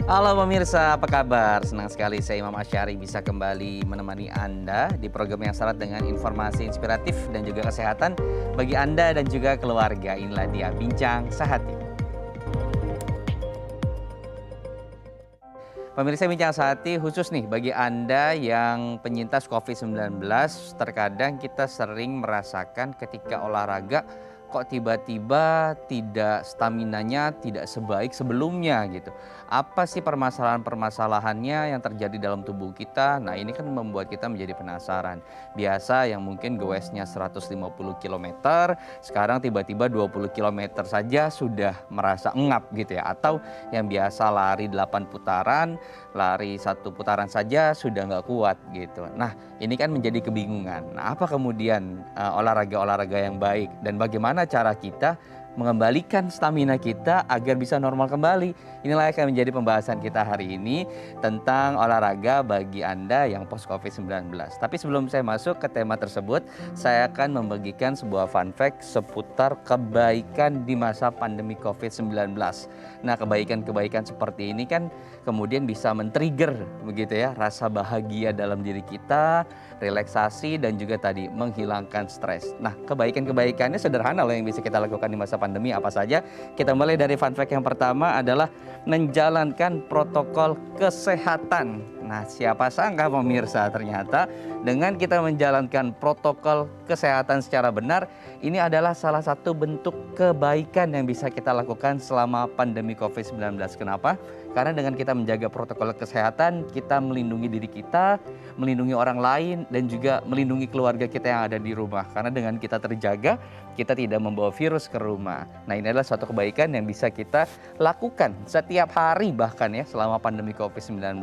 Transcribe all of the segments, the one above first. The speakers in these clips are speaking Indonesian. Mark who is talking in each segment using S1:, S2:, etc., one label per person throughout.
S1: Halo pemirsa, apa kabar? Senang sekali saya Imam Asyari bisa kembali menemani Anda di program yang syarat dengan informasi inspiratif dan juga kesehatan bagi Anda dan juga keluarga. Inilah dia Bincang Sehati. Pemirsa Bincang Sehati khusus nih bagi Anda yang penyintas COVID-19, terkadang kita sering merasakan ketika olahraga kok tiba-tiba tidak staminanya tidak sebaik sebelumnya gitu. Apa sih permasalahan-permasalahannya yang terjadi dalam tubuh kita? Nah, ini kan membuat kita menjadi penasaran. Biasa yang mungkin goesnya 150 kilometer, sekarang tiba-tiba 20 kilometer saja sudah merasa engap gitu ya. Atau yang biasa lari 8 putaran, lari 1 putaran saja sudah nggak kuat gitu. Nah, ini kan menjadi kebingungan. Nah, apa kemudian olahraga-olahraga yang baik dan bagaimana cara kita mengembalikan stamina kita agar bisa normal kembali? Inilah yang akan menjadi pembahasan kita hari ini tentang olahraga bagi Anda yang post COVID-19. Tapi sebelum saya masuk ke tema tersebut, saya akan membagikan sebuah fun fact seputar kebaikan di masa pandemi COVID-19. Nah, kebaikan-kebaikan seperti ini kan kemudian bisa men-trigger begitu ya, rasa bahagia dalam diri kita, relaksasi dan juga tadi menghilangkan stres. Nah, kebaikan-kebaikannya sederhana loh yang bisa kita lakukan di masa pandemi apa saja. Kita mulai dari fun fact yang pertama adalah menjalankan protokol kesehatan. Nah, siapa sangka pemirsa ternyata dengan kita menjalankan protokol kesehatan secara benar, ini adalah salah satu bentuk kebaikan yang bisa kita lakukan selama pandemi COVID-19. Kenapa? Karena dengan kita menjaga protokol kesehatan, kita melindungi diri kita, melindungi orang lain, dan juga melindungi keluarga kita yang ada di rumah. Karena dengan kita terjaga, kita tidak membawa virus ke rumah. Nah, ini adalah suatu kebaikan yang bisa kita lakukan setiap hari bahkan ya selama pandemi COVID-19.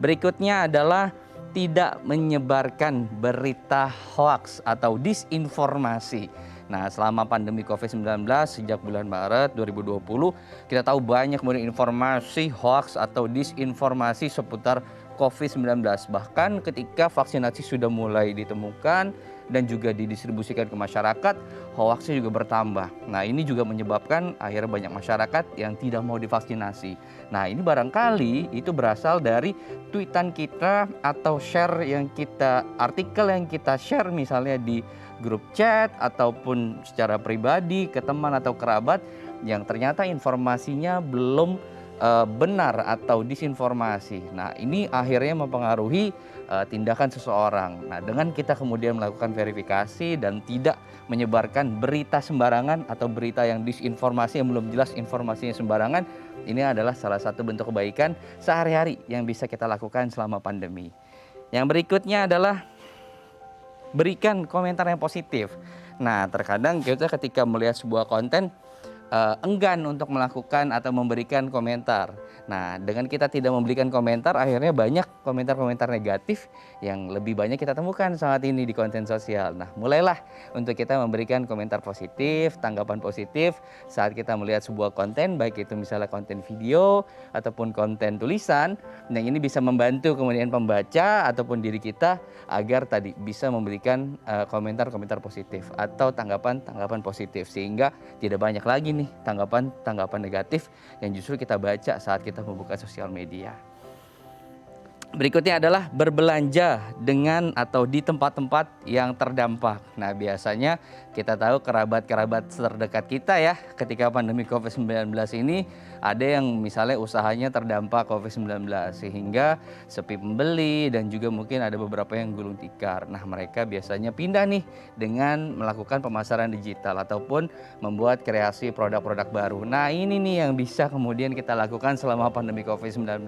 S1: Berikutnya adalah tidak menyebarkan berita hoaks atau disinformasi. Nah, selama pandemi COVID-19 sejak bulan Maret 2020, kita tahu banyak kemudian informasi hoaks atau disinformasi seputar COVID-19. Bahkan ketika vaksinasi sudah mulai ditemukan dan juga didistribusikan ke masyarakat, hoaksnya juga bertambah. Nah, ini juga menyebabkan akhirnya banyak masyarakat yang tidak mau divaksinasi. Nah, ini barangkali itu berasal dari tweetan kita atau artikel yang kita share misalnya di grup chat ataupun secara pribadi ke teman atau kerabat yang ternyata informasinya belum benar atau disinformasi. Nah, ini akhirnya mempengaruhi tindakan seseorang. Nah, dengan kita kemudian melakukan verifikasi dan tidak menyebarkan berita sembarangan atau berita yang disinformasi yang belum jelas informasinya sembarangan, ini adalah salah satu bentuk kebaikan sehari-hari yang bisa kita lakukan selama pandemi. Yang berikutnya adalah berikan komentar yang positif. Nah, terkadang kita ketika melihat sebuah konten enggan untuk melakukan atau memberikan komentar. Nah, dengan kita tidak memberikan komentar, akhirnya banyak komentar-komentar negatif yang lebih banyak kita temukan saat ini di konten sosial. Nah, mulailah untuk kita memberikan komentar positif, tanggapan positif saat kita melihat sebuah konten, baik itu misalnya konten video ataupun konten tulisan. Nah, ini bisa membantu kemudian pembaca ataupun diri kita agar tadi bisa memberikan komentar-komentar positif atau tanggapan-tanggapan positif, sehingga tidak banyak lagi nih tanggapan-tanggapan negatif yang justru kita baca saat kita membuka sosial media. Berikutnya adalah berbelanja dengan atau di tempat-tempat yang terdampak. Nah, biasanya kita tahu kerabat-kerabat terdekat kita ya ketika pandemi COVID-19 ini ada yang misalnya usahanya terdampak COVID-19 sehingga sepi pembeli dan juga mungkin ada beberapa yang gulung tikar. Nah, mereka biasanya pindah nih dengan melakukan pemasaran digital ataupun membuat kreasi produk-produk baru. Nah, ini nih yang bisa kemudian kita lakukan selama pandemi COVID-19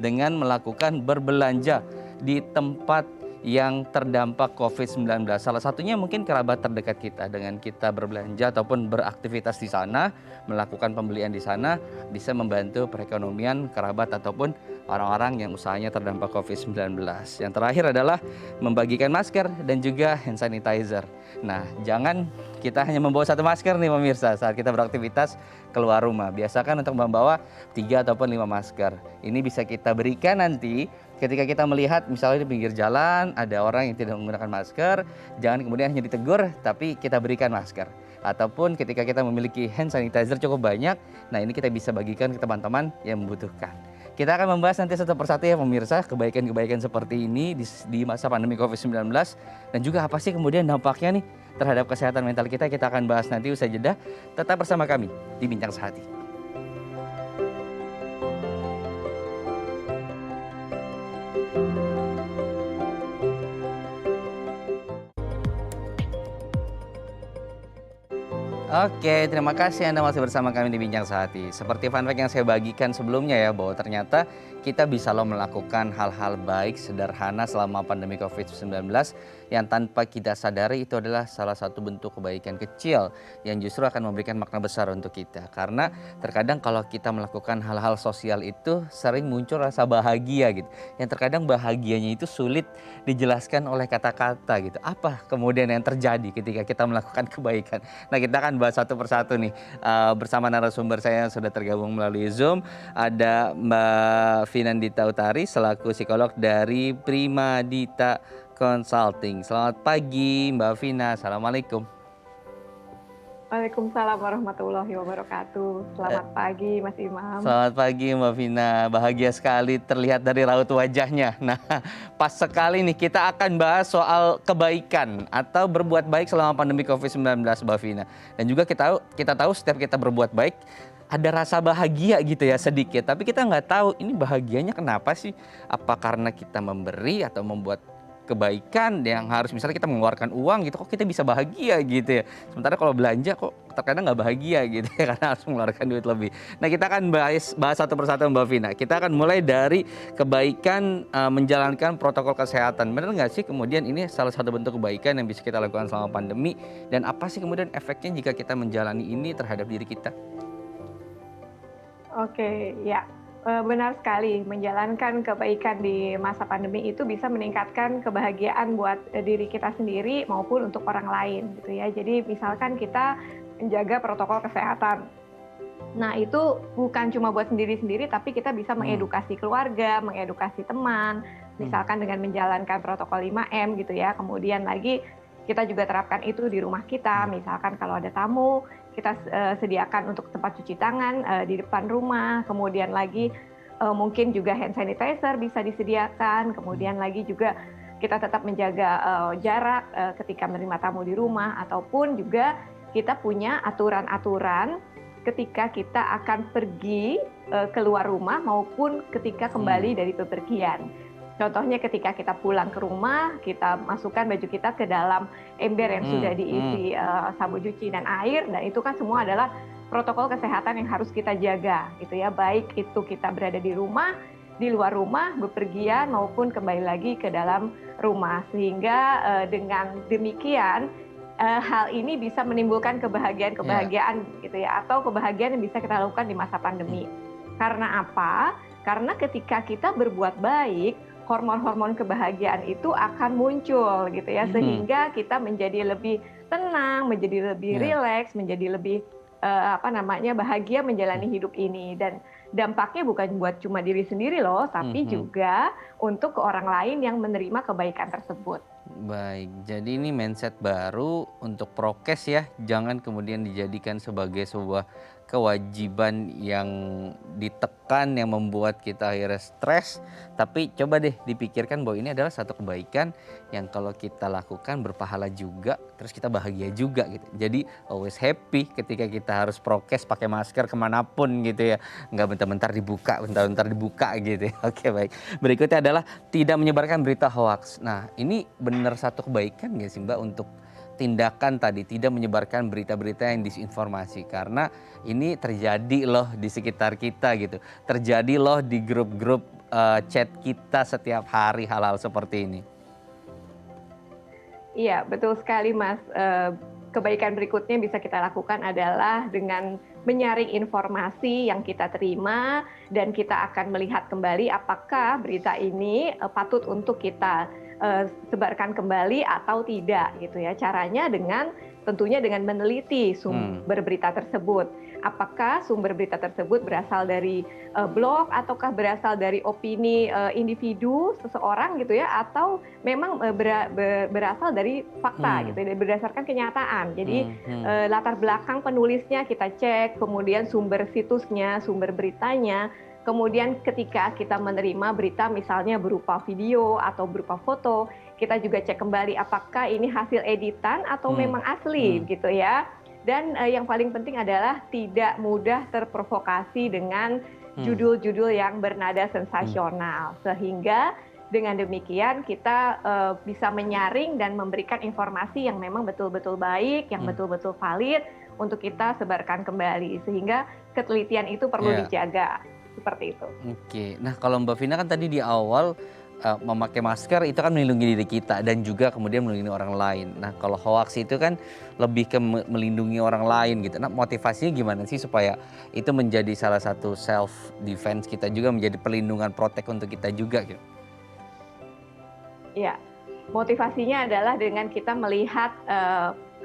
S1: dengan melakukan berbelanja di tempat yang terdampak COVID-19. Salah satunya mungkin kerabat terdekat kita. Dengan kita berbelanja ataupun beraktivitas di sana, melakukan pembelian di sana, bisa membantu perekonomian kerabat ataupun orang-orang yang usahanya terdampak COVID-19. Yang terakhir adalah membagikan masker dan juga hand sanitizer. Nah, jangan kita hanya membawa satu masker nih pemirsa saat kita beraktivitas keluar rumah. Biasakan untuk membawa 3 ataupun 5 masker. Ini bisa kita berikan nanti ketika kita melihat misalnya di pinggir jalan ada orang yang tidak menggunakan masker, jangan kemudian hanya ditegur, tapi kita berikan masker. Ataupun ketika kita memiliki hand sanitizer cukup banyak, nah ini kita bisa bagikan ke teman-teman yang membutuhkan. Kita akan membahas nanti satu persatu ya pemirsa, kebaikan-kebaikan seperti ini di masa pandemi COVID-19 dan juga apa sih kemudian dampaknya nih terhadap kesehatan mental kita. Kita akan bahas nanti usai jeda. Tetap bersama kami di Bincang Sehati. Oke, terima kasih Anda masih bersama kami di Bincang Sehati. Seperti fun fact yang saya bagikan sebelumnya ya, bahwa ternyata kita bisa loh melakukan hal-hal baik sederhana selama pandemi COVID-19 yang tanpa kita sadari itu adalah salah satu bentuk kebaikan kecil yang justru akan memberikan makna besar untuk kita. Karena terkadang kalau kita melakukan hal-hal sosial itu sering muncul rasa bahagia gitu. Yang terkadang bahagianya itu sulit dijelaskan oleh kata-kata gitu. Apa kemudian yang terjadi ketika kita melakukan kebaikan? Nah, kita akan bahas satu persatu nih bersama narasumber saya yang sudah tergabung melalui Zoom. Ada Mbak Vinandita Utari selaku psikolog dari Primadita Consulting. Selamat pagi Mbak Vina, Assalamualaikum.
S2: Waalaikumsalam warahmatullahi wabarakatuh. Selamat pagi Mas Imam.
S1: Selamat pagi Mbak Vina, bahagia sekali terlihat dari raut wajahnya. Nah, pas sekali nih kita akan bahas soal kebaikan atau berbuat baik selama pandemi COVID-19 Mbak Vina. Dan juga kita tahu setiap kita berbuat baik ada rasa bahagia gitu ya sedikit. Tapi kita nggak tahu ini bahagianya kenapa sih? Apa karena kita memberi atau membuat kebaikan yang harus misalnya kita mengeluarkan uang gitu, kok kita bisa bahagia gitu ya. Sementara kalau belanja kok terkadang nggak bahagia gitu ya karena harus mengeluarkan duit lebih. Nah, kita akan bahas satu persatu Mbak Vina. Kita akan mulai dari kebaikan menjalankan protokol kesehatan. Benar nggak sih kemudian ini salah satu bentuk kebaikan yang bisa kita lakukan selama pandemi, dan apa sih kemudian efeknya jika kita menjalani ini terhadap diri kita?
S2: Oke, ya. Benar sekali, menjalankan kebaikan di masa pandemi itu bisa meningkatkan kebahagiaan buat diri kita sendiri maupun untuk orang lain gitu ya. Jadi misalkan kita menjaga protokol kesehatan. Nah, itu bukan cuma buat sendiri-sendiri, tapi kita bisa mengedukasi keluarga, mengedukasi teman, misalkan dengan menjalankan protokol 5M gitu ya. Kemudian lagi kita juga terapkan itu di rumah kita, misalkan kalau ada tamu, kita sediakan untuk tempat cuci tangan di depan rumah, kemudian lagi mungkin juga hand sanitizer bisa disediakan, kemudian lagi juga kita tetap menjaga jarak ketika menerima tamu di rumah, ataupun juga kita punya aturan-aturan ketika kita akan pergi keluar rumah maupun ketika kembali dari bepergian. Contohnya ketika kita pulang ke rumah, kita masukkan baju kita ke dalam ember yang sudah diisi sabun cuci dan air, dan itu kan semua adalah protokol kesehatan yang harus kita jaga gitu ya, baik itu kita berada di rumah, di luar rumah, bepergian maupun kembali lagi ke dalam rumah. Sehingga dengan demikian hal ini bisa menimbulkan kebahagiaan gitu ya, atau kebahagiaan yang bisa kita lakukan di masa pandemi. Karena apa? Karena ketika kita berbuat baik, hormon-hormon kebahagiaan itu akan muncul gitu ya, sehingga kita menjadi lebih tenang, menjadi lebih rileks, menjadi lebih bahagia menjalani hidup ini. Dan dampaknya bukan buat cuma diri sendiri loh, tapi juga untuk ke orang lain yang menerima kebaikan tersebut.
S1: Baik, jadi ini mindset baru untuk prokes ya, jangan kemudian dijadikan sebagai sebuah kewajiban yang ditekan yang membuat kita akhirnya stres, tapi coba deh dipikirkan bahwa ini adalah satu kebaikan yang kalau kita lakukan berpahala juga, terus kita bahagia juga gitu. Jadi always happy ketika kita harus prokes pakai masker kemanapun gitu ya, nggak bentar-bentar dibuka gitu ya. Oke, baik. Berikutnya adalah tidak menyebarkan berita hoax. Nah, ini benar satu kebaikan nggak sih Mbak untuk tindakan tadi, tidak menyebarkan berita-berita yang disinformasi, karena ini terjadi loh di sekitar kita gitu, terjadi loh di grup-grup chat kita setiap hari hal-hal seperti ini.
S2: Iya, betul sekali Mas. Kebaikan berikutnya bisa kita lakukan adalah dengan menyaring informasi yang kita terima, dan kita akan melihat kembali apakah berita ini patut untuk kita sebarkan kembali atau tidak gitu ya. Caranya tentunya dengan meneliti sumber berita tersebut. Apakah sumber berita tersebut berasal dari blog ataukah berasal dari opini individu seseorang gitu ya, atau memang berasal dari fakta gitu ya, berdasarkan kenyataan. Jadi latar belakang penulisnya kita cek, kemudian sumber situsnya, sumber beritanya, Kemudian ketika kita menerima berita misalnya berupa video atau berupa foto, kita juga cek kembali apakah ini hasil editan atau
S1: Hmm.
S2: memang asli
S1: Hmm.
S2: gitu ya. Dan yang paling penting adalah tidak mudah terprovokasi dengan
S1: Hmm.
S2: judul-judul yang bernada
S1: Hmm.
S2: sensasional. Sehingga dengan demikian kita bisa menyaring dan memberikan informasi yang memang betul-betul baik, yang
S1: Hmm.
S2: betul-betul valid untuk kita sebarkan kembali. Sehingga ketelitian itu perlu
S1: Ya.
S2: dijaga. Seperti itu.
S1: Oke. Nah, kalau Mbak Vina kan tadi di awal, memakai masker itu kan melindungi diri kita dan juga kemudian melindungi orang lain. Nah, kalau hoaks itu kan lebih ke melindungi orang lain gitu. Nah, motivasinya gimana sih supaya itu menjadi salah satu self defense kita juga, menjadi perlindungan protek untuk kita juga gitu?
S2: Ya, motivasinya adalah dengan kita melihat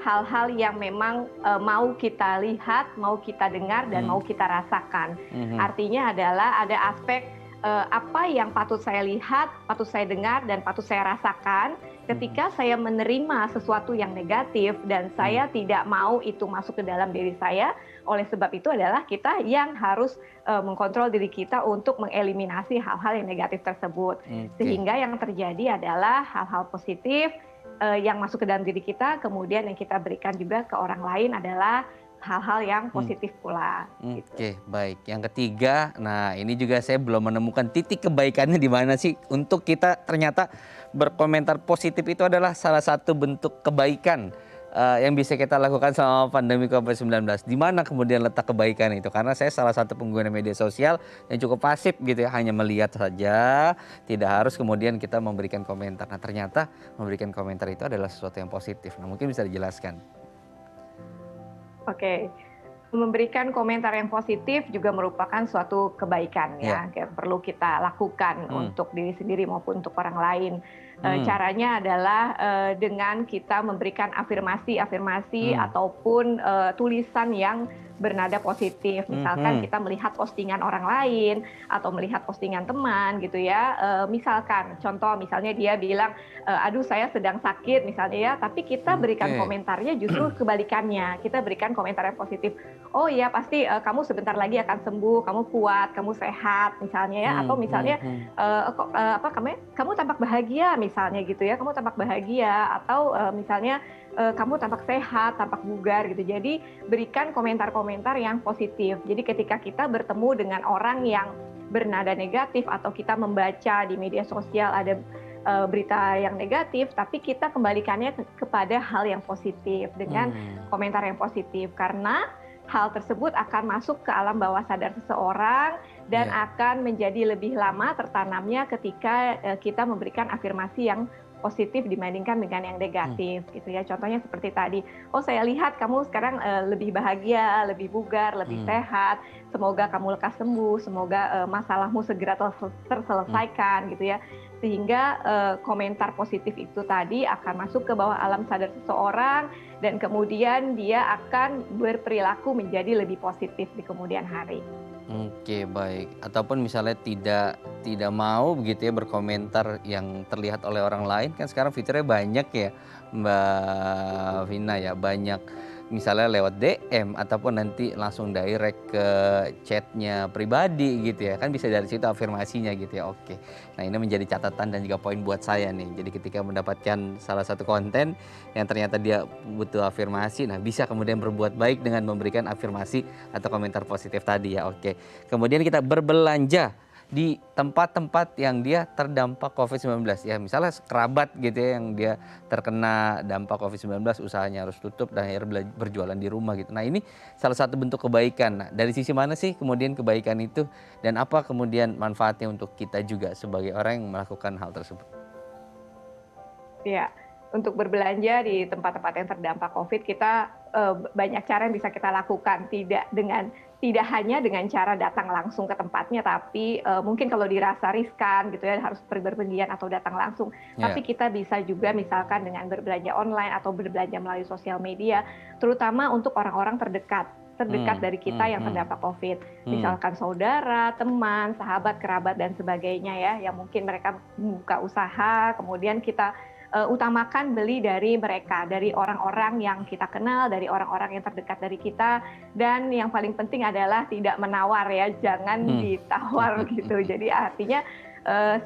S2: hal-hal yang memang mau kita lihat, mau kita dengar, dan
S1: Hmm.
S2: mau kita rasakan.
S1: Mhm.
S2: Artinya adalah ada aspek apa yang patut saya lihat, patut saya dengar, dan patut saya rasakan
S1: Mhm.
S2: ketika saya menerima sesuatu yang negatif dan
S1: Mmm.
S2: saya tidak mau itu masuk ke dalam diri saya. Oleh sebab itu adalah kita yang harus mengkontrol diri kita untuk mengeliminasi hal-hal yang negatif tersebut.
S1: Oke.
S2: Sehingga yang terjadi adalah hal-hal positif yang masuk ke dalam diri kita, kemudian yang kita berikan juga ke orang lain adalah hal-hal yang
S1: Mmm.
S2: positif pula, gitu.
S1: Oke, baik. Yang ketiga, nah ini juga saya belum menemukan titik kebaikannya di mana sih untuk kita ternyata berkomentar positif itu adalah salah satu bentuk kebaikan, yang bisa kita lakukan selama pandemi COVID-19. Di mana kemudian letak kebaikan itu? Karena saya salah satu pengguna media sosial yang cukup pasif gitu ya, hanya melihat saja, tidak harus kemudian kita memberikan komentar. Nah, ternyata memberikan komentar itu adalah sesuatu yang positif. Nah, mungkin bisa dijelaskan?
S2: Oke. Memberikan komentar yang positif juga merupakan suatu kebaikan
S1: Iya.
S2: ya, yang perlu kita lakukan
S1: Mmm.
S2: untuk diri sendiri maupun untuk orang lain.
S1: Mmm.
S2: Caranya adalah dengan kita memberikan afirmasi-afirmasi
S1: Mmm.
S2: ataupun tulisan yang bernada positif. Misalkan
S1: Mhm.
S2: kita melihat postingan orang lain atau melihat postingan teman gitu ya. Misalkan contoh misalnya dia bilang, aduh saya sedang sakit misalnya ya, tapi kita berikan
S1: Oke.
S2: komentarnya justru kebalikannya. Kita berikan komentar yang positif. Oh iya pasti kamu sebentar lagi akan sembuh, kamu kuat, kamu sehat misalnya ya, atau misalnya
S1: Mhm.
S2: apa kamu tampak bahagia misalnya gitu ya, kamu tampak bahagia atau misalnya kamu tampak sehat, tampak bugar gitu. Jadi berikan komentar-komentar yang positif. Jadi ketika kita bertemu dengan orang yang bernada negatif atau kita membaca di media sosial ada berita yang negatif, tapi kita kembalikannya kepada hal yang positif dengan
S1: Mmm.
S2: komentar yang positif karena hal tersebut akan masuk ke alam bawah sadar seseorang dan
S1: Iya.
S2: akan menjadi lebih lama tertanamnya ketika kita memberikan afirmasi yang positif dibandingkan dengan yang
S1: Mmm.
S2: negatif gitu ya. Contohnya seperti tadi, "Oh saya lihat kamu sekarang lebih bahagia, lebih bugar, lebih
S1: Mmm.
S2: sehat. Semoga kamu lekas sembuh, semoga masalahmu segera
S1: Mmm.
S2: terselesaikan," gitu ya. Sehingga komentar positif itu tadi akan masuk ke bawah alam sadar seseorang dan kemudian dia akan berperilaku menjadi lebih positif di kemudian hari.
S1: Oke, baik. Ataupun misalnya tidak mau begitu ya berkomentar yang terlihat oleh orang lain, kan sekarang fiturnya banyak ya, Mbak Vina ya, banyak misalnya lewat DM ataupun nanti langsung direct ke chatnya pribadi gitu ya, kan bisa dari situ afirmasinya gitu ya, oke. Nah, ini menjadi catatan dan juga poin buat saya nih. Jadi ketika mendapatkan salah satu konten yang ternyata dia butuh afirmasi, nah bisa kemudian berbuat baik dengan memberikan afirmasi atau komentar positif tadi ya, oke. Kemudian kita berbelanja di tempat-tempat yang dia terdampak COVID-19 ya, misalnya kerabat gitu ya yang dia terkena dampak COVID-19, usahanya harus tutup dan akhirnya berjualan di rumah gitu. Nah, ini salah satu bentuk kebaikan. Nah, dari sisi mana sih kemudian kebaikan itu dan apa kemudian manfaatnya untuk kita juga sebagai orang yang melakukan hal tersebut?
S2: Ya, untuk berbelanja di tempat-tempat yang terdampak COVID kita banyak cara yang bisa kita lakukan, tidak hanya dengan cara datang langsung ke tempatnya, tapi mungkin kalau dirasa riskan gitu ya harus berpergian atau datang langsung. Tapi
S1: Ya.
S2: kita bisa juga misalkan dengan berbelanja online atau berbelanja melalui sosial media, terutama untuk orang-orang terdekat
S1: Hmm.
S2: dari kita
S1: Hmm.
S2: yang
S1: Hmm.
S2: terdampak COVID.
S1: Hmm.
S2: Misalkan saudara, teman, sahabat, kerabat, dan sebagainya ya, yang mungkin mereka membuka usaha, kemudian kita utamakan beli dari mereka, dari orang-orang yang kita kenal, dari orang-orang yang terdekat dari kita, dan yang paling penting adalah tidak menawar ya, jangan
S1: Hmm.
S2: ditawar gitu. Jadi artinya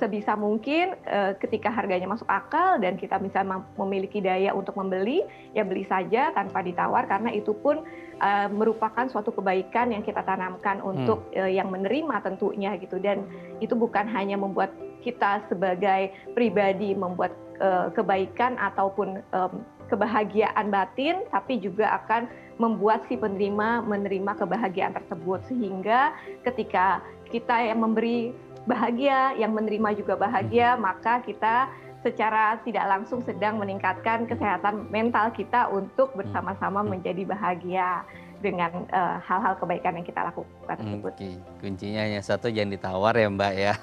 S2: sebisa mungkin ketika harganya masuk akal dan kita bisa memiliki daya untuk membeli, ya beli saja tanpa ditawar karena itu pun merupakan suatu kebaikan yang kita tanamkan untuk yang menerima tentunya gitu. Dan itu bukan hanya membuat kita sebagai pribadi membuat kebaikan ataupun kebahagiaan batin, tapi juga akan membuat si penerima menerima kebahagiaan tersebut, sehingga ketika kita yang memberi bahagia, yang menerima juga bahagia, maka kita secara tidak langsung sedang meningkatkan kesehatan mental kita untuk bersama-sama menjadi bahagia dengan hal-hal kebaikan yang kita lakukan tersebut.
S1: Oke, kuncinya hanya satu, jangan ditawar ya Mbak ya.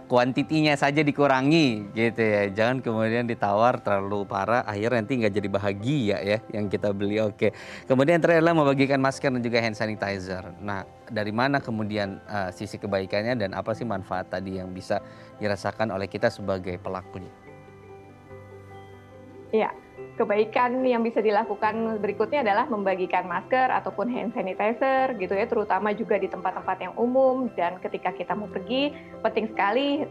S1: Kuantitinya saja dikurangi gitu ya. Jangan kemudian ditawar terlalu parah, akhirnya nanti nggak jadi bahagia ya yang kita beli. Oke. Kemudian terakhir adalah membagikan masker dan juga hand sanitizer. Nah, dari mana kemudian sisi kebaikannya dan apa sih manfaat tadi yang bisa dirasakan oleh kita sebagai pelakunya?
S2: Ya, kebaikan yang bisa dilakukan berikutnya adalah membagikan masker ataupun hand sanitizer gitu ya, terutama juga di tempat-tempat yang umum. Dan ketika kita mau pergi, penting sekali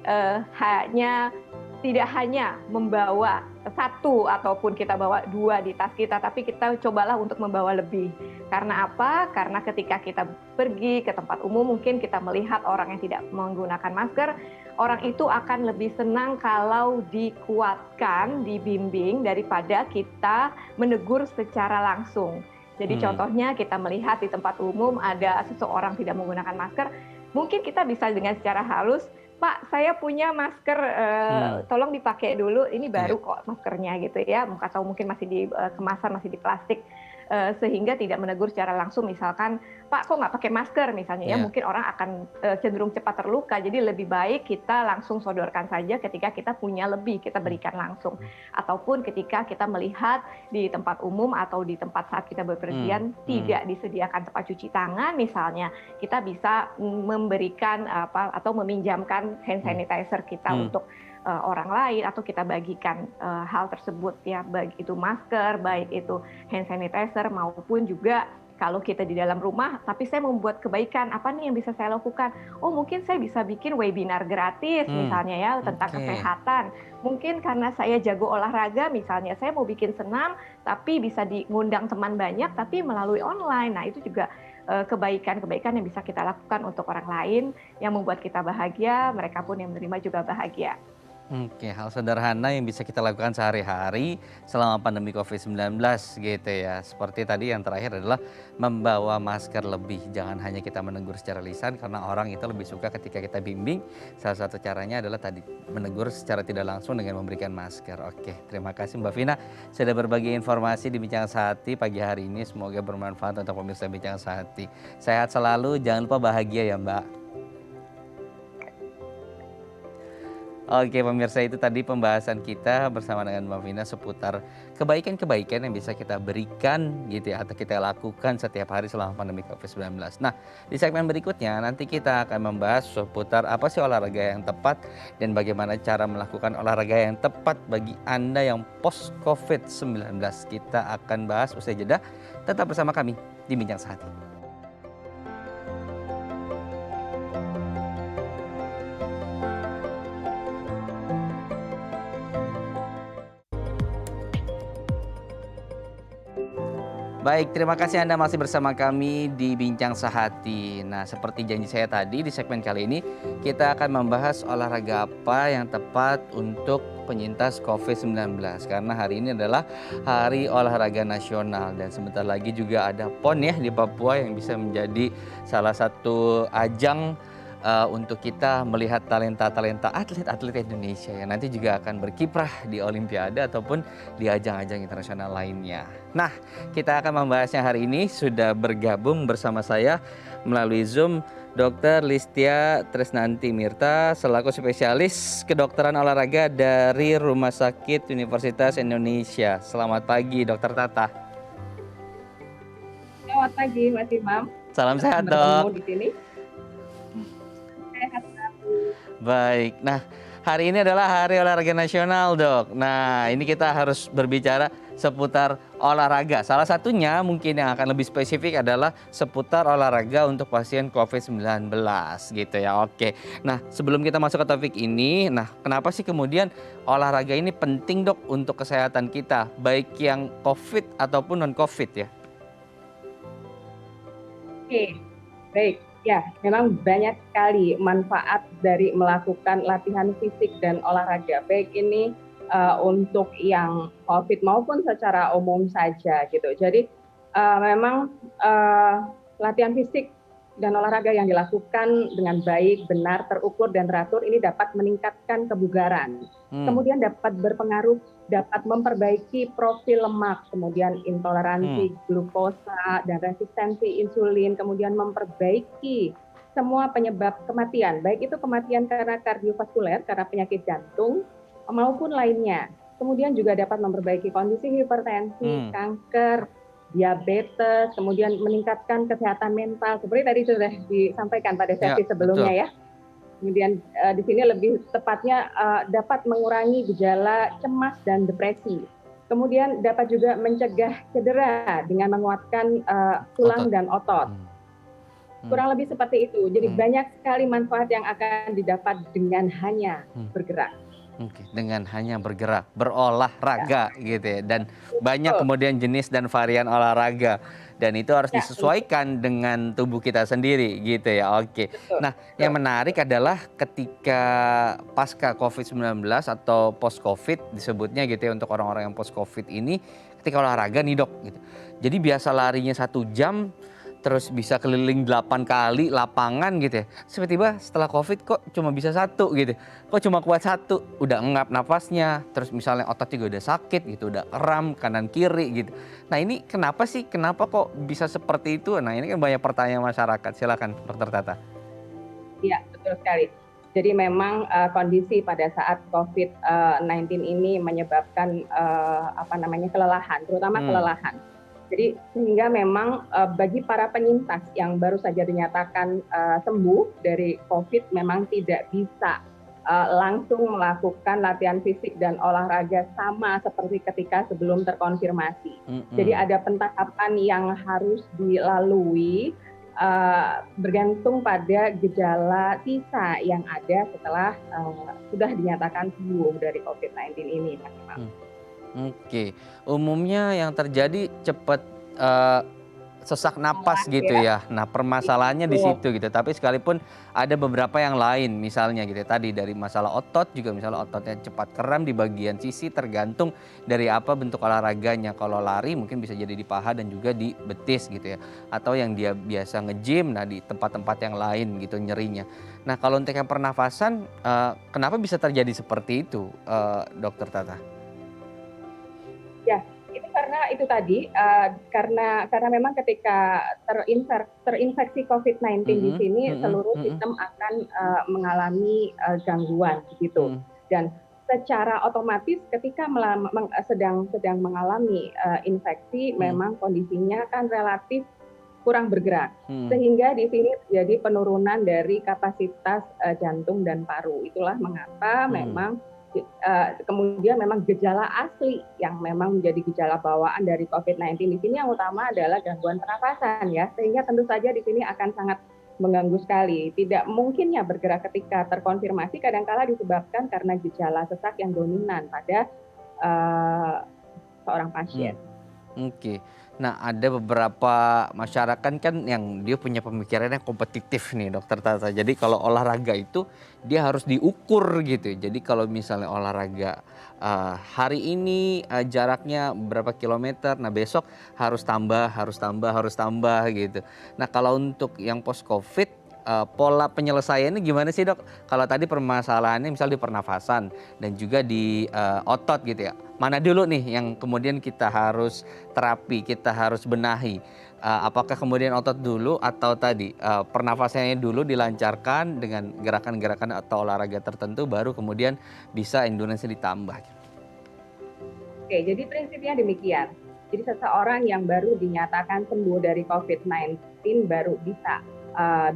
S2: tidak hanya membawa satu ataupun kita bawa dua di tas kita, tapi kita cobalah untuk membawa lebih. Karena apa? Karena ketika kita pergi ke tempat umum, mungkin kita melihat orang yang tidak menggunakan masker, orang itu akan lebih senang kalau dikuatkan, dibimbing, daripada kita menegur secara langsung. Jadi contohnya kita melihat di tempat umum ada seseorang tidak menggunakan masker, mungkin kita bisa dengan secara halus, Pak, saya punya masker, tolong dipakai dulu, ini baru kok maskernya gitu ya, atau mungkin masih di kemasan, masih di plastik, sehingga tidak menegur secara langsung, misalkan, Pak kok nggak pakai masker misalnya ya, mungkin orang akan cenderung cepat terluka, jadi lebih baik kita langsung sodorkan saja ketika kita punya lebih, kita berikan langsung. Ataupun ketika kita melihat di tempat umum atau di tempat saat kita bepergian tidak disediakan tempat cuci tangan misalnya, kita bisa memberikan atau meminjamkan hand sanitizer kita untuk orang lain, atau kita bagikan hal tersebut ya, baik itu masker, baik itu hand sanitizer, maupun juga kalau kita di dalam rumah, tapi saya membuat kebaikan, apa nih yang bisa saya lakukan? Oh mungkin saya bisa bikin webinar gratis misalnya ya tentang kesehatan. Mungkin karena saya jago olahraga misalnya, saya mau bikin senam, tapi bisa ngundang teman banyak, tapi melalui online. Nah itu juga kebaikan-kebaikan yang bisa kita lakukan untuk orang lain, yang membuat kita bahagia, mereka pun yang menerima juga bahagia.
S1: Oke, hal sederhana yang bisa kita lakukan sehari-hari selama pandemi COVID-19 gitu ya. Seperti tadi yang terakhir adalah membawa masker lebih. Jangan hanya kita menegur secara lisan karena orang itu lebih suka ketika kita bimbing. Salah satu caranya adalah tadi menegur secara tidak langsung dengan memberikan masker. Oke, terima kasih Mbak Vina sudah berbagi informasi di Bincang Sehati pagi hari ini. Semoga bermanfaat untuk pemirsa Bincang Sehati. Sehat selalu, jangan lupa bahagia ya Mbak. Oke pemirsa, itu tadi pembahasan kita bersama dengan Mbak Vina seputar kebaikan-kebaikan yang bisa kita berikan gitu ya, atau kita lakukan setiap hari selama pandemi COVID-19. Nah, di segmen berikutnya nanti kita akan membahas seputar apa sih olahraga yang tepat dan bagaimana cara melakukan olahraga yang tepat bagi Anda yang post COVID-19. Kita akan bahas usai jeda, tetap bersama kami di Bincang Sehati. Baik, terima kasih Anda masih bersama kami di Bincang Sehati. Nah, seperti janji saya tadi di segmen kali ini, kita akan membahas olahraga apa yang tepat untuk penyintas COVID-19. Karena hari ini adalah Hari Olahraga Nasional dan sebentar lagi juga ada PON ya di Papua yang bisa menjadi salah satu ajang untuk kita melihat talenta-talenta atlet-atlet Indonesia yang nanti juga akan berkiprah di Olimpiade ataupun di ajang-ajang internasional lainnya. Nah, kita akan membahasnya hari ini. Sudah bergabung bersama saya melalui Zoom Dr. Listia Tresnanti Mirta selaku spesialis kedokteran olahraga dari Rumah Sakit Universitas Indonesia. Selamat pagi, Dokter Tata.
S3: Selamat pagi, Mas Imam.
S1: Salam sehat,
S3: Bertemu
S1: Dok.
S3: di sini.
S1: Baik, nah hari ini adalah Hari Olahraga Nasional, Dok. Nah, ini kita harus berbicara seputar olahraga. Salah satunya mungkin yang akan lebih spesifik adalah seputar olahraga untuk pasien COVID-19 gitu ya. Oke. Nah, sebelum kita masuk ke topik ini, nah kenapa sih kemudian olahraga ini penting, Dok, untuk kesehatan kita, baik yang COVID ataupun non-COVID ya?
S3: Oke, baik. Ya, memang banyak sekali manfaat dari melakukan latihan fisik dan olahraga. Baik ini untuk yang COVID maupun secara umum saja gitu. Jadi memang latihan fisik dan olahraga yang dilakukan dengan baik, benar, terukur dan teratur ini dapat meningkatkan kebugaran. Kemudian dapat berpengaruh, dapat memperbaiki profil lemak, kemudian intoleransi glukosa dan resistensi insulin, kemudian memperbaiki semua penyebab kematian, baik itu kematian karena kardiovaskuler, karena penyakit jantung, maupun lainnya. Kemudian juga dapat memperbaiki kondisi hipertensi, kanker, diabetes, kemudian meningkatkan kesehatan mental. Seperti tadi sudah disampaikan pada sesi sebelumnya ya. Kemudian di sini lebih tepatnya dapat mengurangi gejala cemas dan depresi. Kemudian dapat juga mencegah cedera dengan menguatkan tulang dan otot. Kurang lebih seperti itu. Jadi banyak sekali manfaat yang akan didapat dengan hanya bergerak.
S1: Oke, dengan hanya bergerak, berolahraga gitu ya. Dan banyak kemudian jenis dan varian olahraga. Dan itu harus disesuaikan dengan tubuh kita sendiri gitu ya. Oke. Nah, yang menarik adalah ketika pasca COVID-19 atau post-COVID disebutnya gitu ya, untuk orang-orang yang post-COVID ini, ketika olahraga nih, Dok gitu. Jadi biasa larinya 1 jam, terus bisa keliling 8 kali lapangan gitu ya. Tiba-tiba setelah COVID kok cuma bisa 1 gitu. Kok cuma kuat 1, udah engap nafasnya. Terus misalnya otot juga udah sakit gitu, udah kram kanan kiri gitu. Nah ini kenapa sih? Kenapa kok bisa seperti itu? Nah ini kan banyak pertanyaan masyarakat. Silakan Dokter Tata.
S3: Iya, betul sekali. Jadi memang kondisi pada saat COVID-19 ini menyebabkan kelelahan, terutama kelelahan. Jadi sehingga memang bagi para penyintas yang baru saja dinyatakan sembuh dari COVID memang tidak bisa langsung melakukan latihan fisik dan olahraga sama seperti ketika sebelum terkonfirmasi. Jadi ada pentahapan yang harus dilalui bergantung pada gejala sisa yang ada setelah sudah dinyatakan sembuh dari COVID-19 ini, Mas Imam.
S1: Oke, umumnya yang terjadi cepat sesak napas gitu ya. Nah permasalahannya di situ gitu. Tapi sekalipun ada beberapa yang lain misalnya gitu ya. Tadi dari masalah otot juga, misalnya ototnya cepat kram di bagian sisi, tergantung dari apa bentuk olahraganya. Kalau lari mungkin bisa jadi di paha dan juga di betis gitu ya. Atau yang dia biasa nge-gym, nah di tempat-tempat yang lain gitu nyerinya. Nah kalau untuk yang pernafasan, kenapa bisa terjadi seperti itu, Dokter Tata?
S3: Ya, itu karena itu tadi karena memang ketika terinfeksi COVID-19 di sini seluruh sistem akan mengalami gangguan begitu. Dan secara otomatis ketika sedang mengalami infeksi memang kondisinya kan relatif kurang bergerak. Sehingga di sini terjadi penurunan dari kapasitas jantung dan paru. Itulah mengapa memang kemudian memang gejala asli yang memang menjadi gejala bawaan dari COVID-19 di sini yang utama adalah gangguan pernafasan ya, sehingga tentu saja di sini akan sangat mengganggu sekali. Tidak mungkinnya bergerak ketika terkonfirmasi kadangkala disebabkan karena gejala sesak yang dominan pada seorang pasien.
S1: Oke. Nah ada beberapa masyarakat kan yang dia punya pemikiran yang kompetitif nih Dokter Tata. Jadi kalau olahraga itu dia harus diukur gitu. Jadi kalau misalnya olahraga hari ini jaraknya berapa kilometer, nah besok harus tambah gitu. Nah kalau untuk yang post COVID, pola penyelesaiannya gimana sih, Dok? Kalau tadi permasalahannya misal di pernafasan dan juga di otot gitu ya. Mana dulu nih yang kemudian kita harus terapi, kita harus benahi? Apakah kemudian otot dulu atau tadi pernafasannya dulu dilancarkan dengan gerakan-gerakan atau olahraga tertentu, baru kemudian bisa endurance ditambah?
S3: Oke, jadi prinsipnya demikian. Jadi seseorang yang baru dinyatakan sembuh dari COVID-19 baru bisa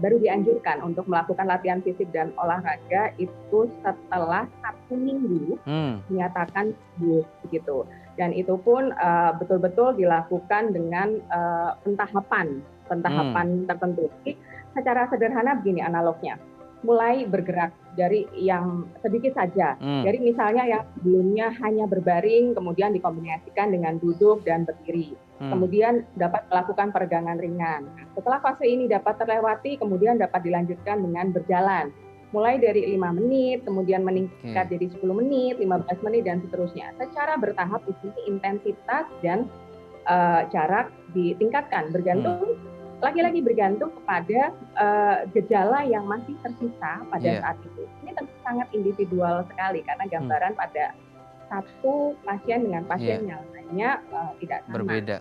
S3: baru dianjurkan untuk melakukan latihan fisik dan olahraga itu setelah 1 minggu dinyatakan sembuh begitu. Dan itu pun betul-betul dilakukan dengan pentahapan tertentu. Jadi, secara sederhana begini analognya, mulai bergerak dari yang sedikit saja. Jadi misalnya yang sebelumnya hanya berbaring, kemudian dikombinasikan dengan duduk dan berdiri. Kemudian dapat melakukan peregangan ringan. Setelah fase ini dapat terlewati, kemudian dapat dilanjutkan dengan berjalan. Mulai dari 5 menit, kemudian meningkat jadi 10 menit, 15 menit, dan seterusnya. Secara bertahap di sini intensitas dan jarak ditingkatkan, lagi-lagi bergantung kepada gejala yang masih tersisa pada saat itu. Ini tentu sangat individual sekali karena gambaran pada satu pasien dengan pasien yang lainnya tidak sama.
S1: Berbeda.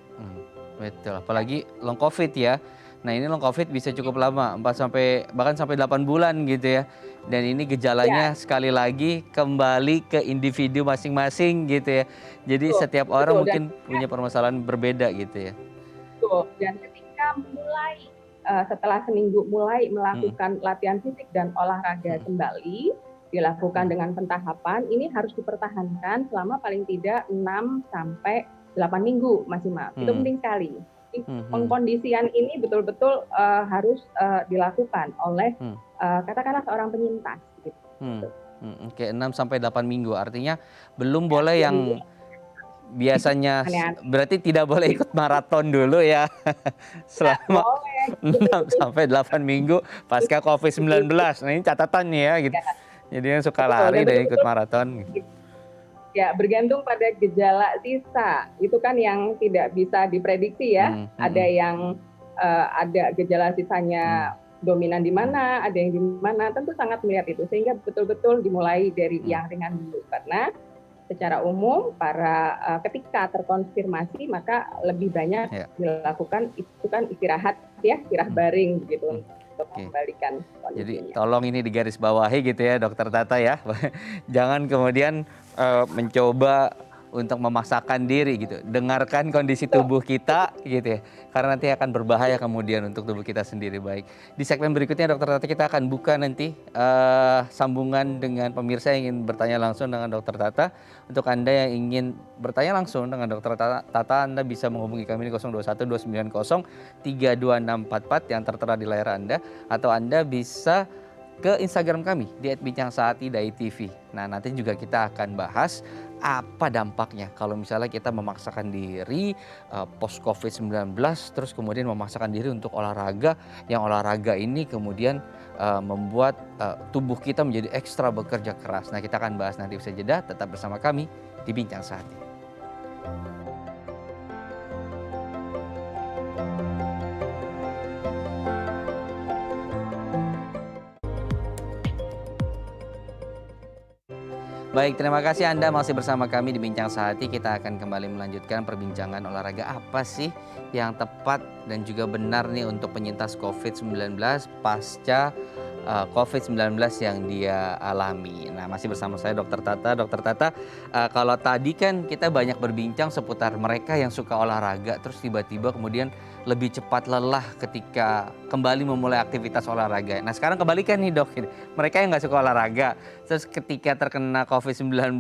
S1: Betul, apalagi long COVID ya. Nah ini long COVID bisa cukup lama, bahkan sampai 8 bulan gitu ya. Dan ini gejalanya sekali lagi kembali ke individu masing-masing gitu ya. Jadi setiap orang mungkin punya permasalahan berbeda gitu ya.
S3: Betul, dan ketika mulai setelah seminggu mulai melakukan latihan fisik dan olahraga kembali, dilakukan dengan pentahapan, ini harus dipertahankan selama paling tidak 6 sampai 8 minggu maksimal. Itu penting sekali. Pengkondisian ini betul-betul harus dilakukan oleh katakanlah seorang penyintas. Gitu.
S1: Oke, 6 sampai 8 minggu. Artinya belum boleh yang biasanya berarti tidak boleh ikut maraton dulu ya selama 6 sampai 8 minggu pasca COVID-19. Nah ini catatannya ya gitu. Jadi yang suka lari dan ikut maraton.
S3: Ya, bergantung pada gejala sisa. Itu kan yang tidak bisa diprediksi ya. Ada yang ada gejala sisanya dominan di mana, ada yang di mana. Tentu sangat melihat itu. Sehingga betul-betul dimulai dari yang ringan dulu. Karena secara umum ketika terkonfirmasi maka lebih banyak dilakukan itu kan istirahat baring gitu untuk mengembalikan kondisinya.
S1: Jadi tolong ini digarisbawahi gitu ya Dokter Tata ya. Jangan kemudian mencoba untuk memaksakan diri gitu. Dengarkan kondisi tubuh kita gitu ya. Karena nanti akan berbahaya kemudian untuk tubuh kita sendiri. Baik. Di segmen berikutnya Dokter Tata kita akan buka nanti sambungan dengan pemirsa yang ingin bertanya langsung dengan Dokter Tata. Untuk Anda yang ingin bertanya langsung dengan Dokter Tata, Anda bisa menghubungi kami di 021 290 32644 yang tertera di layar Anda. Atau Anda bisa ke Instagram kami di @bincangsaati.tv. Nah nanti juga kita akan bahas apa dampaknya kalau misalnya kita memaksakan diri post COVID-19 terus kemudian memaksakan diri untuk olahraga, yang olahraga ini kemudian membuat tubuh kita menjadi ekstra bekerja keras. Nah kita akan bahas nanti usai jeda, tetap bersama kami di Bincang Sehati. Baik, terima kasih Anda masih bersama kami di Bincang Sehati. Kita akan kembali melanjutkan perbincangan olahraga apa sih yang tepat dan juga benar nih untuk penyintas COVID-19 pasca COVID-19 yang dia alami. Nah, masih bersama saya Dokter Tata. Dokter Tata, kalau tadi kan kita banyak berbincang seputar mereka yang suka olahraga, terus tiba-tiba kemudian lebih cepat lelah ketika kembali memulai aktivitas olahraga. Nah, sekarang kebalikan nih dok, mereka yang nggak suka olahraga, terus ketika terkena COVID-19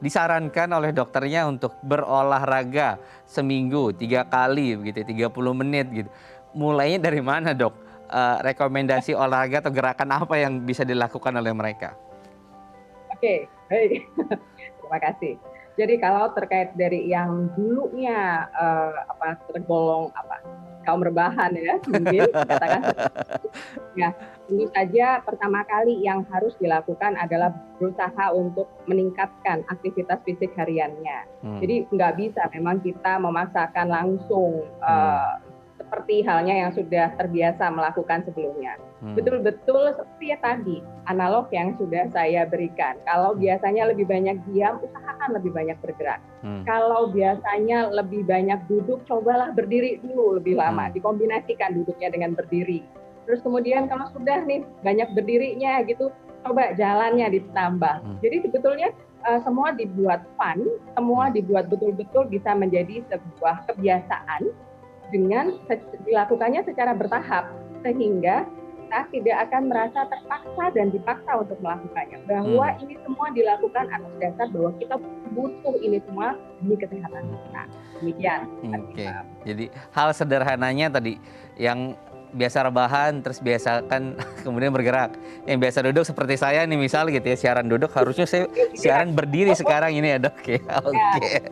S1: disarankan oleh dokternya untuk berolahraga seminggu 3 kali begitu, 30 menit gitu. Mulainya dari mana dok? Rekomendasi olahraga atau gerakan apa yang bisa dilakukan oleh mereka?
S3: Oke, baik. Terima kasih. Jadi kalau terkait dari yang dulunya tergolong kaum rebahan ya, mungkin katakan ya, tentu saja pertama kali yang harus dilakukan adalah berusaha untuk meningkatkan aktivitas fisik hariannya. Jadi nggak bisa memang kita memaksakan langsung seperti halnya yang sudah terbiasa melakukan sebelumnya. Betul-betul seperti ya tadi, analog yang sudah saya berikan. Kalau biasanya lebih banyak diam, usahakan lebih banyak bergerak. Kalau biasanya lebih banyak duduk, cobalah berdiri dulu lebih lama. Dikombinasikan duduknya dengan berdiri. Terus kemudian kalau sudah nih banyak berdirinya gitu, coba jalannya ditambah. Jadi sebetulnya semua dibuat fun, semua dibuat betul-betul bisa menjadi sebuah kebiasaan dengan dilakukannya secara bertahap. sehingga kita tidak akan merasa terpaksa dan dipaksa untuk melakukannya. Bahwa ini semua dilakukan atas dasar bahwa kita butuh ini semua demi kesehatan kita. Demikian.
S1: Oke. Jadi hal sederhananya tadi yang biasa rebahan terus biasakan kemudian bergerak. Yang biasa duduk seperti saya nih misal gitu ya, siaran duduk, harusnya saya siaran berdiri sekarang ini ya Dok ya. Oke.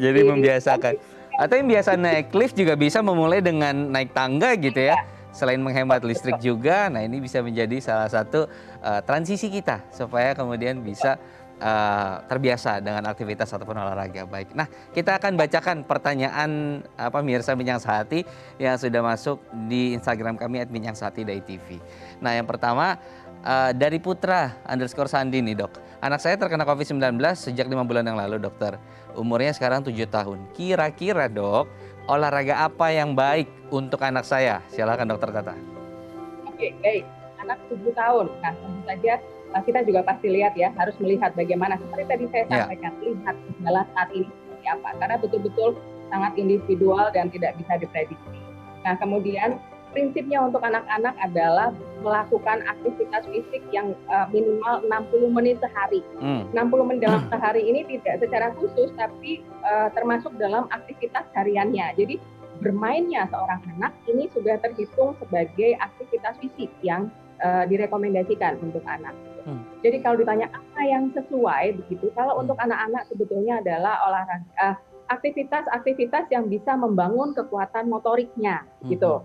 S1: Jadi membiasakan. Atau yang biasa naik lift juga bisa memulai dengan naik tangga gitu ya. Selain menghemat listrik juga, nah ini bisa menjadi salah satu transisi kita supaya kemudian bisa terbiasa dengan aktivitas ataupun olahraga. Baik. Nah, kita akan bacakan pertanyaan pemirsa Bincang Sehati yang sudah masuk di Instagram kami @bincangsehati.tv. Nah, yang pertama dari Putra_Sandi nih Dok. Anak saya terkena COVID-19 sejak 5 bulan yang lalu dokter. Umurnya sekarang 7 tahun. Kira-kira Dok, olahraga apa yang baik untuk anak saya? Silakan Dokter Tata.
S3: Oke, baik. Anak 7 tahun. Nah, tentu saja kita juga pasti lihat ya, harus melihat bagaimana seperti tadi saya sampaikan, lihat gejala saat ini seperti apa. Karena betul-betul sangat individual dan tidak bisa diprediksi. Nah, kemudian prinsipnya untuk anak-anak adalah melakukan aktivitas fisik yang minimal 60 menit sehari. 60 menit dalam sehari ini tidak secara khusus, tapi termasuk dalam aktivitas hariannya. Jadi bermainnya seorang anak ini sudah terhitung sebagai aktivitas fisik yang direkomendasikan untuk anak. Jadi kalau ditanya apa yang sesuai begitu, kalau untuk anak-anak sebetulnya adalah olahraga, aktivitas-aktivitas yang bisa membangun kekuatan motoriknya gitu,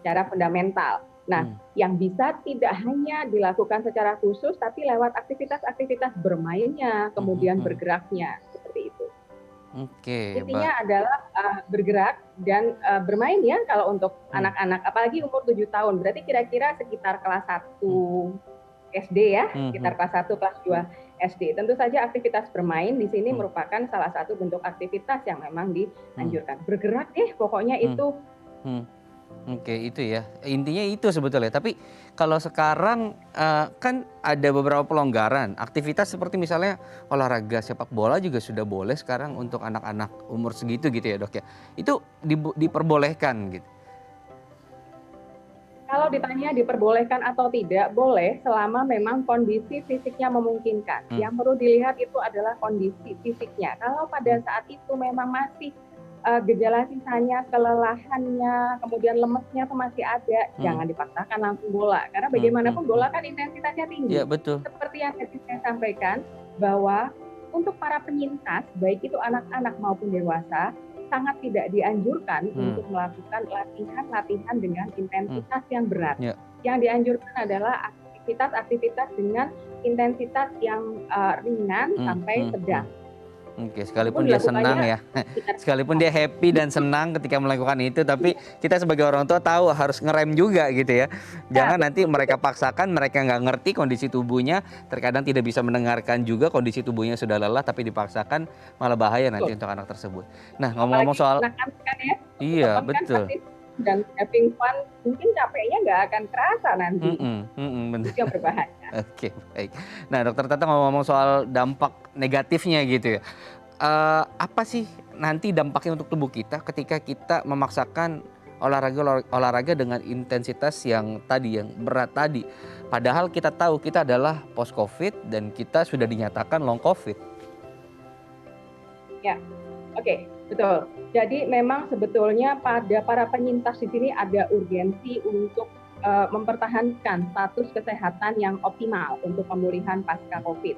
S3: secara fundamental. Nah, yang bisa tidak hanya dilakukan secara khusus, tapi lewat aktivitas-aktivitas bermainnya, kemudian bergeraknya, seperti itu.
S1: Oke.
S3: Intinya adalah bergerak dan bermain ya kalau untuk anak-anak, apalagi umur 7 tahun. Berarti kira-kira sekitar kelas 1 SD ya, sekitar kelas 1, kelas 2 SD. Tentu saja aktivitas bermain di sini merupakan salah satu bentuk aktivitas yang memang dianjurkan. Bergerak deh, pokoknya itu.
S1: Oke, itu ya. Intinya itu sebetulnya. Tapi kalau sekarang kan ada beberapa pelonggaran. Aktivitas seperti misalnya olahraga sepak bola juga sudah boleh sekarang untuk anak-anak umur segitu gitu ya Dok ya. Itu diperbolehkan gitu.
S3: Kalau ditanya diperbolehkan atau tidak, boleh selama memang kondisi fisiknya memungkinkan. Yang perlu dilihat itu adalah kondisi fisiknya. Kalau pada saat itu memang masih gejala sisanya, kelelahannya, kemudian lemesnya itu masih ada, jangan dipaksakan langsung bola. Karena bagaimanapun bola kan intensitasnya tinggi.
S1: Iya, betul.
S3: Seperti yang tadi saya sampaikan, bahwa untuk para penyintas, baik itu anak-anak maupun dewasa, sangat tidak dianjurkan untuk melakukan latihan-latihan dengan intensitas yang berat. Yang dianjurkan adalah aktivitas-aktivitas dengan intensitas yang ringan sampai sedang.
S1: Oke, sekalipun dia senang ya, sekalipun dia happy dan senang ketika melakukan itu, tapi kita sebagai orang tua tahu harus ngerem juga gitu ya. Jangan nanti mereka paksakan, mereka nggak ngerti kondisi tubuhnya, terkadang tidak bisa mendengarkan juga kondisi tubuhnya sudah lelah, tapi dipaksakan malah bahaya nanti untuk anak tersebut. Nah, ngomong-ngomong soal, iya betul.
S3: Dan having fun, mungkin capeknya nggak akan terasa nanti. Itu yang berbahaya.
S1: Oke, baik. Nah, Dokter Tata ngomong-ngomong soal dampak negatifnya gitu ya. Apa sih nanti dampaknya untuk tubuh kita ketika kita memaksakan olahraga dengan intensitas yang tadi, yang berat tadi. Padahal kita tahu kita adalah post COVID dan kita sudah dinyatakan long COVID.
S3: Ya, oke, betul. Jadi memang sebetulnya pada para penyintas di sini ada urgensi untuk mempertahankan status kesehatan yang optimal untuk pemulihan pasca COVID.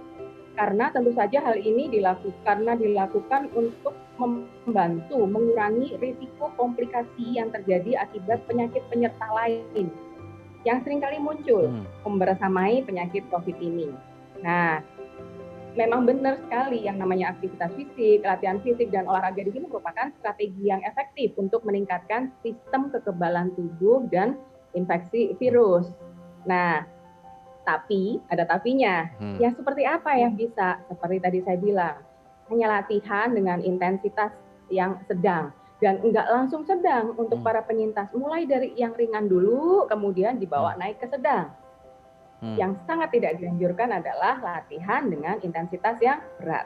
S3: Karena tentu saja hal ini dilakukan untuk membantu mengurangi risiko komplikasi yang terjadi akibat penyakit penyerta lain yang seringkali muncul membersamai penyakit COVID ini. Nah, memang benar sekali yang namanya aktivitas fisik, latihan fisik, dan olahraga di sini merupakan strategi yang efektif untuk meningkatkan sistem kekebalan tubuh dan infeksi virus. Nah, tapi ada tapinya. Yang seperti apa yang bisa? Seperti tadi saya bilang, hanya latihan dengan intensitas yang sedang dan enggak langsung sedang untuk para penyintas. Mulai dari yang ringan dulu, kemudian dibawa naik ke sedang. Yang sangat tidak dianjurkan adalah latihan dengan intensitas yang berat.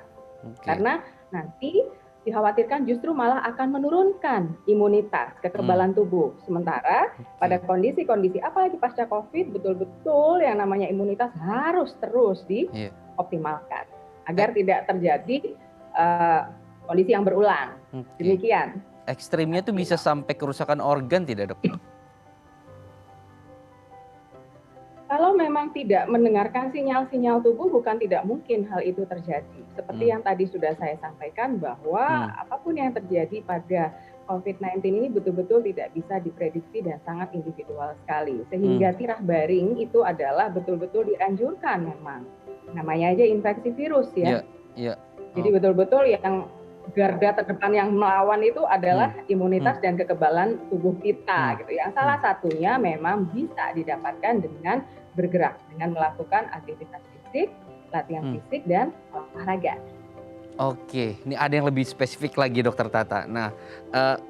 S3: Karena nanti dikhawatirkan justru malah akan menurunkan imunitas, kekebalan tubuh. Sementara pada kondisi-kondisi apalagi pasca COVID, betul-betul yang namanya imunitas harus terus
S1: Iya.
S3: dioptimalkan agar tidak terjadi kondisi yang berulang.
S1: Oke.
S3: Demikian.
S1: Ekstrimnya tuh bisa sampai kerusakan organ tidak, Dok?
S3: Kalau memang tidak mendengarkan sinyal-sinyal tubuh, bukan tidak mungkin hal itu terjadi. Seperti yang tadi sudah saya sampaikan bahwa apapun yang terjadi pada COVID-19 ini betul-betul tidak bisa diprediksi dan sangat individual sekali. Sehingga tirah baring itu adalah betul-betul dianjurkan memang. Namanya aja infeksi virus ya.
S1: Iya.
S3: Jadi betul-betul yang garda terdepan yang melawan itu adalah imunitas dan kekebalan tubuh kita gitu. Yang salah satunya memang bisa didapatkan dengan bergerak, dengan melakukan aktivitas fisik, latihan fisik dan olahraga.
S1: Oke, ini ada yang lebih spesifik lagi, Dokter Tata. Nah,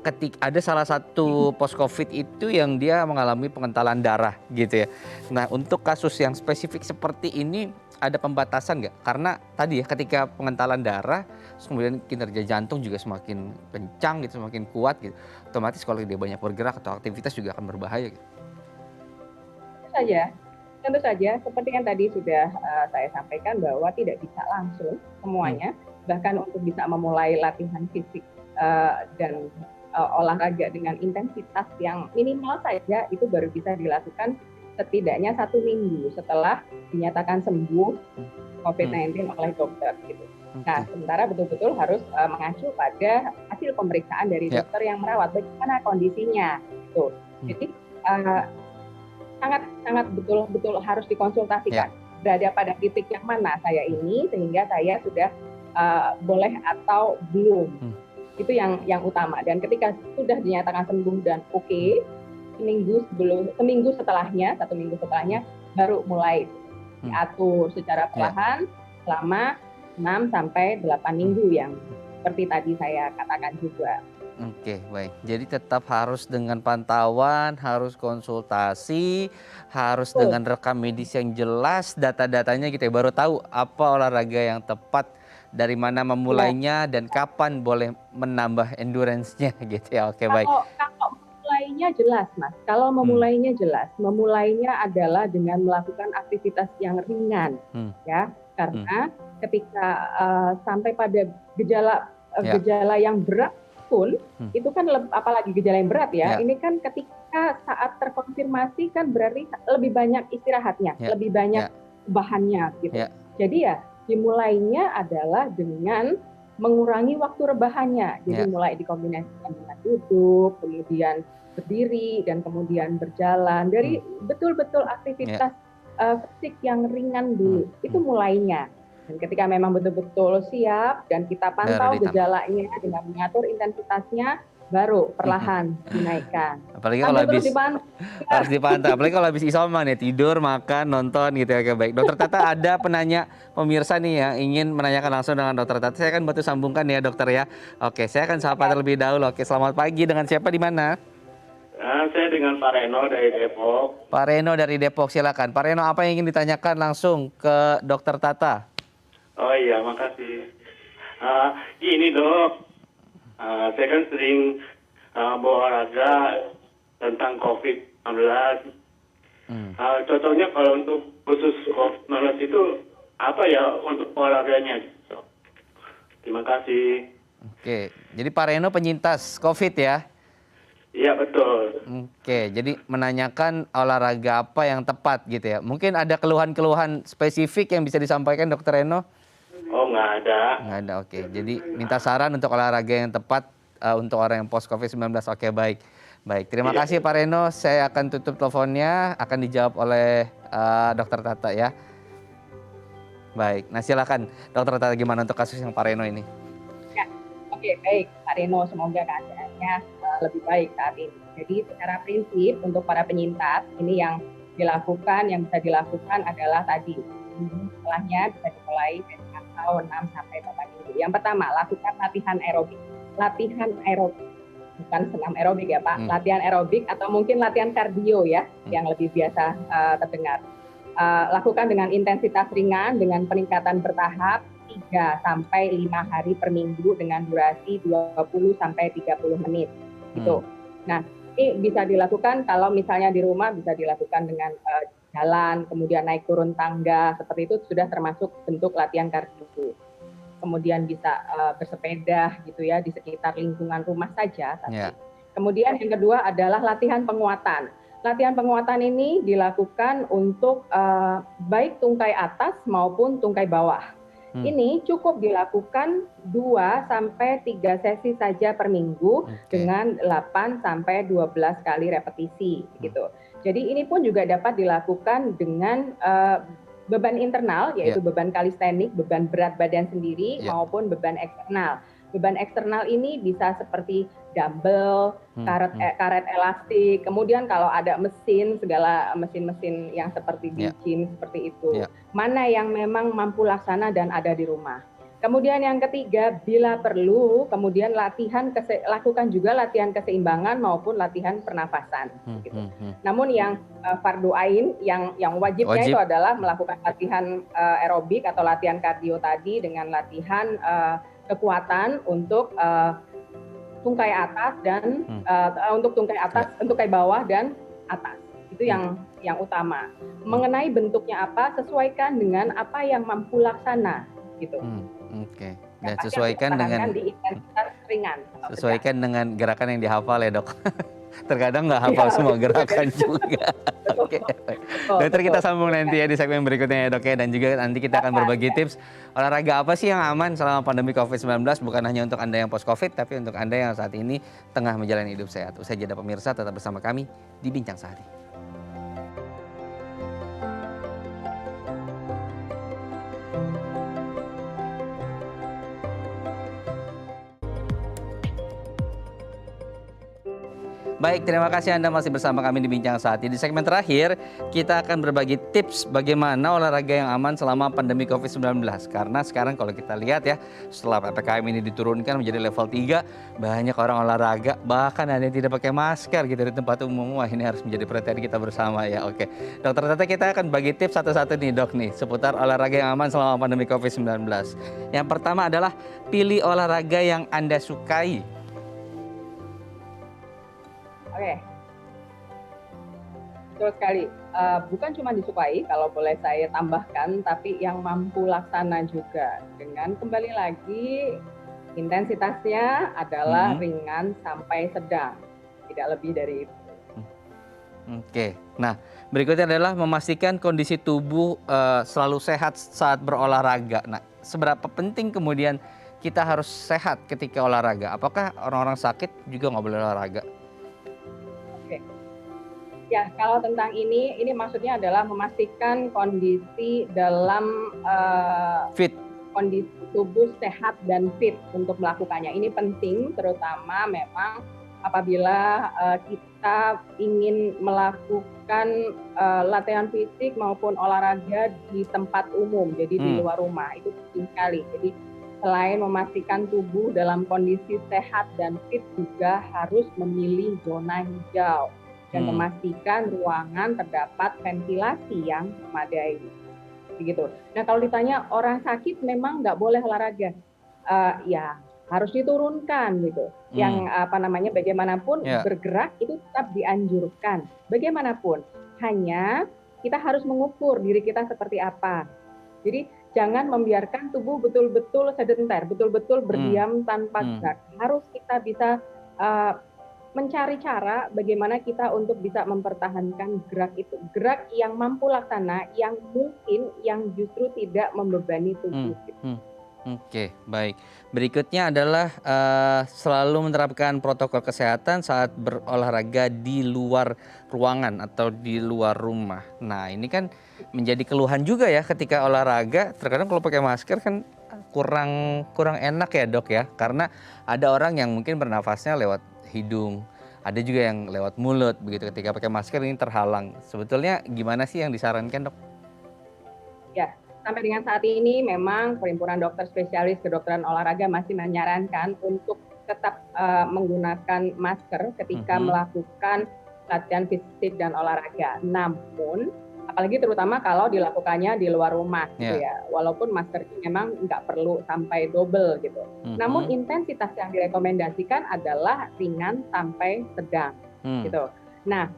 S1: ketika ada salah satu post COVID itu yang dia mengalami pengentalan darah gitu ya. Nah, untuk kasus yang spesifik seperti ini ada pembatasan nggak? Karena tadi ya ketika pengentalan darah, kemudian kinerja jantung juga semakin kencang gitu, semakin kuat gitu. Otomatis kalau dia banyak bergerak atau aktivitas juga akan berbahaya gitu.
S3: Tentu saja, seperti yang tadi sudah saya sampaikan bahwa tidak bisa langsung semuanya. Bahkan untuk bisa memulai latihan fisik dan olahraga dengan intensitas yang minimal saja itu baru bisa dilakukan setidaknya 1 minggu setelah dinyatakan sembuh COVID-19 oleh dokter gitu. Nah, sementara betul-betul harus mengacu pada hasil pemeriksaan dari dokter yang merawat bagaimana kondisinya gitu. Jadi sangat betul-betul harus dikonsultasikan berada pada titik yang mana saya ini sehingga saya sudah boleh atau belum. Itu yang utama. Dan ketika sudah dinyatakan sembuh dan oke, seminggu setelahnya, 1 minggu setelahnya baru mulai diatur secara perlahan selama 6 sampai 8 minggu yang seperti tadi saya katakan juga.
S1: Oke, baik. Jadi tetap harus dengan pantauan, harus konsultasi, harus dengan rekam medis yang jelas, data-datanya gitu ya. Baru tahu apa olahraga yang tepat, dari mana memulainya, dan kapan boleh menambah endurance-nya gitu ya. Oke, baik.
S3: Kalau memulainya jelas, Mas. Kalau memulainya jelas, memulainya adalah dengan melakukan aktivitas yang ringan, ya. Karena ketika sampai pada gejala yang berat pun itu kan apalagi gejala yang berat ya. Ini kan ketika saat terkonfirmasi kan berarti lebih banyak istirahatnya, lebih banyak bahannya gitu. Jadi ya dimulainya adalah dengan mengurangi waktu rebahannya. Jadi mulai dikombinasikan dengan duduk, kemudian berdiri dan kemudian berjalan. Dari betul-betul aktivitas fisik yang ringan dulu. Itu mulainya. Dan ketika memang betul-betul siap dan kita pantau gejalanya dengan mengatur intensitasnya, baru perlahan dinaikkan.
S1: Apalagi kalau harus dipantau. Apalagi kalau habis isoman ya, tidur, makan, nonton gitu ya. Oke, baik. Dokter Tata, ada penanya pemirsa nih yang ingin menanyakan langsung dengan Dokter Tata. Saya akan bantu sambungkan ya, dokter ya. Oke, saya akan sapa terlebih dahulu. Oke, selamat pagi. Dengan siapa di mana?
S4: Saya dengan Pak Reno dari Depok.
S1: Pak Reno dari Depok, silakan. Pak Reno, apa yang ingin ditanyakan langsung ke Dokter Tata?
S4: Oh iya, makasih. Gini dok, saya kan sering berolahraga tentang COVID-19. Contohnya kalau untuk khusus COVID-19 itu apa ya untuk olahraganya? Terima kasih.
S1: Oke, jadi Pak Reno penyintas COVID ya?
S4: Iya betul.
S1: Oke, jadi menanyakan olahraga apa yang tepat gitu ya. Mungkin ada keluhan-keluhan spesifik yang bisa disampaikan Dokter Reno?
S4: Oh nggak ada.
S1: Nggak ada, oke. Jadi minta saran untuk olahraga yang tepat untuk orang yang post COVID-19. Oke, baik. Baik, terima kasih Pak Reno. Saya akan tutup teleponnya, akan dijawab oleh Dokter Tata ya. Baik, nah silakan Dokter Tata, gimana untuk kasus yang Pak Reno ini?
S3: Ya, oke, baik Pak Reno, semoga keadaannya lebih baik saat ini. Jadi secara prinsip untuk para penyintas ini yang dilakukan, yang bisa dilakukan adalah tadi setelahnya bisa dimulai dari atau 6 sampai 8 minggu. Yang pertama, lakukan latihan aerobik. Latihan aerobik, bukan senam aerobik ya Pak. Latihan aerobik atau mungkin latihan kardio ya, yang lebih biasa terdengar. Lakukan dengan intensitas ringan, dengan peningkatan bertahap 3 sampai 5 hari per minggu dengan durasi 20 sampai 30 menit gitu. Nah, ini bisa dilakukan kalau misalnya di rumah, bisa dilakukan dengan jalan, kemudian naik turun tangga, seperti itu sudah termasuk bentuk latihan kardio. Kemudian bisa bersepeda gitu ya di sekitar lingkungan rumah saja.
S1: Ya.
S3: Kemudian yang kedua adalah latihan penguatan. Latihan penguatan ini dilakukan untuk baik tungkai atas maupun tungkai bawah. Ini cukup dilakukan 2 sampai 3 sesi saja per minggu dengan 8 sampai 12 kali repetisi gitu. Jadi ini pun juga dapat dilakukan dengan beban internal, yaitu beban kalistenik, beban berat badan sendiri maupun beban eksternal. Beban eksternal ini bisa seperti dumbbell, karet elastik, kemudian kalau ada mesin, segala mesin-mesin yang seperti di gym seperti itu. Mana yang memang mampu laksana dan ada di rumah. Kemudian yang ketiga, bila perlu, kemudian lakukan juga latihan keseimbangan maupun latihan pernafasan. Gitu. Namun yang fardu ain, yang wajibnya itu adalah melakukan latihan aerobik atau latihan kardio tadi dengan latihan kekuatan untuk tungkai atas dan untuk tungkai atas, tungkai bawah dan atas. Itu yang utama. Mengenai bentuknya apa, sesuaikan dengan apa yang mampu laksana gitu.
S1: Oke. Dan sesuaikan dengan
S3: di intensitas ringan.
S1: Sesuaikan dengan gerakan yang dihafal ya, Dok. Terkadang nggak hafal semua gerakan juga. Oke. Dokter, kita sambung nanti ya di segmen berikutnya ya, Dok ya. Dan juga nanti kita akan berbagi tips olahraga apa sih yang aman selama pandemi COVID-19, bukan hanya untuk Anda yang post-COVID, tapi untuk Anda yang saat ini tengah menjalani hidup sehat. Usai jeda pemirsa, tetap bersama kami di Bincang Sehari. Baik, terima kasih Anda masih bersama kami di Bincang Sehari. Di segmen terakhir, kita akan berbagi tips bagaimana olahraga yang aman selama pandemi COVID-19. Karena sekarang kalau kita lihat ya, setelah PPKM ini diturunkan menjadi level 3, banyak orang olahraga, bahkan ada yang tidak pakai masker gitu di tempat umum. Wah, ini harus menjadi perhatian kita bersama ya. Oke, Dokter Tata, kita akan bagi tips satu-satu nih, Dok, nih, seputar olahraga yang aman selama pandemi COVID-19. Yang pertama adalah pilih olahraga yang Anda sukai.
S3: Oke, betul sekali. Bukan cuma disukai, kalau boleh saya tambahkan, tapi yang mampu laksana juga. Dengan kembali lagi, intensitasnya adalah ringan sampai sedang, tidak lebih dari itu.
S1: Oke, nah berikutnya adalah memastikan kondisi tubuh selalu sehat saat berolahraga. Nah, seberapa penting kemudian kita harus sehat ketika olahraga? Apakah orang-orang sakit juga nggak boleh olahraga?
S3: Ya, kalau tentang ini maksudnya adalah memastikan kondisi dalam
S1: fit,
S3: kondisi tubuh sehat dan fit untuk melakukannya. Ini penting, terutama memang apabila kita ingin melakukan latihan fisik maupun olahraga di tempat umum, jadi di luar rumah, itu penting sekali. Jadi selain memastikan tubuh dalam kondisi sehat dan fit, juga harus memilih zona hijau dan memastikan ruangan terdapat ventilasi yang memadai, begitu. Nah, kalau ditanya orang sakit memang nggak boleh olahraga, ya harus diturunkan gitu. Yang bagaimanapun bergerak itu tetap dianjurkan. Bagaimanapun, hanya kita harus mengukur diri kita seperti apa. Jadi jangan membiarkan tubuh betul-betul sedentar, betul-betul berdiam tanpa gerak. Harus kita bisa mencari cara bagaimana kita untuk bisa mempertahankan gerak itu. Gerak yang mampu laksana, yang mungkin, yang justru tidak membebani tubuh.
S1: Oke, baik. Berikutnya adalah selalu menerapkan protokol kesehatan saat berolahraga di luar ruangan atau di luar rumah. Nah, ini kan menjadi keluhan juga ya ketika olahraga. Terkadang kalau pakai masker kan kurang enak ya, Dok ya. Karena ada orang yang mungkin bernafasnya lewat hidung, ada juga yang lewat mulut begitu. Ketika pakai masker ini terhalang. Sebetulnya gimana sih yang disarankan, Dok?
S3: Ya, sampai dengan saat ini memang Perhimpunan Dokter Spesialis Kedokteran Olahraga masih menyarankan untuk tetap menggunakan masker ketika melakukan latihan fisik dan olahraga. Namun Apalagi terutama kalau dilakukannya di luar rumah gitu
S1: Ya.
S3: ya. Walaupun masker ini memang nggak perlu sampai double gitu. Namun
S1: Mhm.
S3: intensitas yang direkomendasikan adalah ringan sampai sedang
S1: Hmm.
S3: gitu. Nah,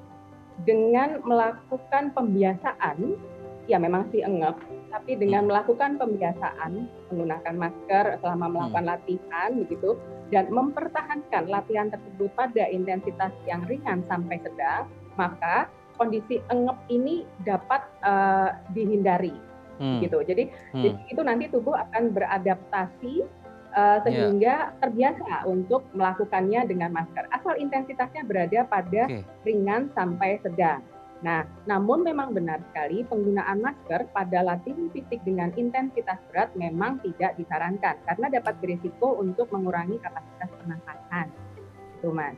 S3: dengan melakukan pembiasaan, ya memang sih engap, tapi dengan melakukan pembiasaan menggunakan masker selama melakukan latihan begitu dan mempertahankan latihan tersebut pada intensitas yang ringan sampai sedang, maka kondisi engap ini dapat dihindari
S1: Hmm.
S3: gitu. Jadi
S1: Hmm.
S3: itu nanti tubuh akan beradaptasi
S1: Ya.
S3: sehingga terbiasa untuk melakukannya dengan masker. Asal intensitasnya berada pada
S1: Oke.
S3: ringan sampai sedang. Nah, namun memang benar sekali penggunaan masker pada latihan fisik dengan intensitas berat memang tidak disarankan karena dapat berisiko untuk mengurangi kapasitas pernafasan. Itu, Mas.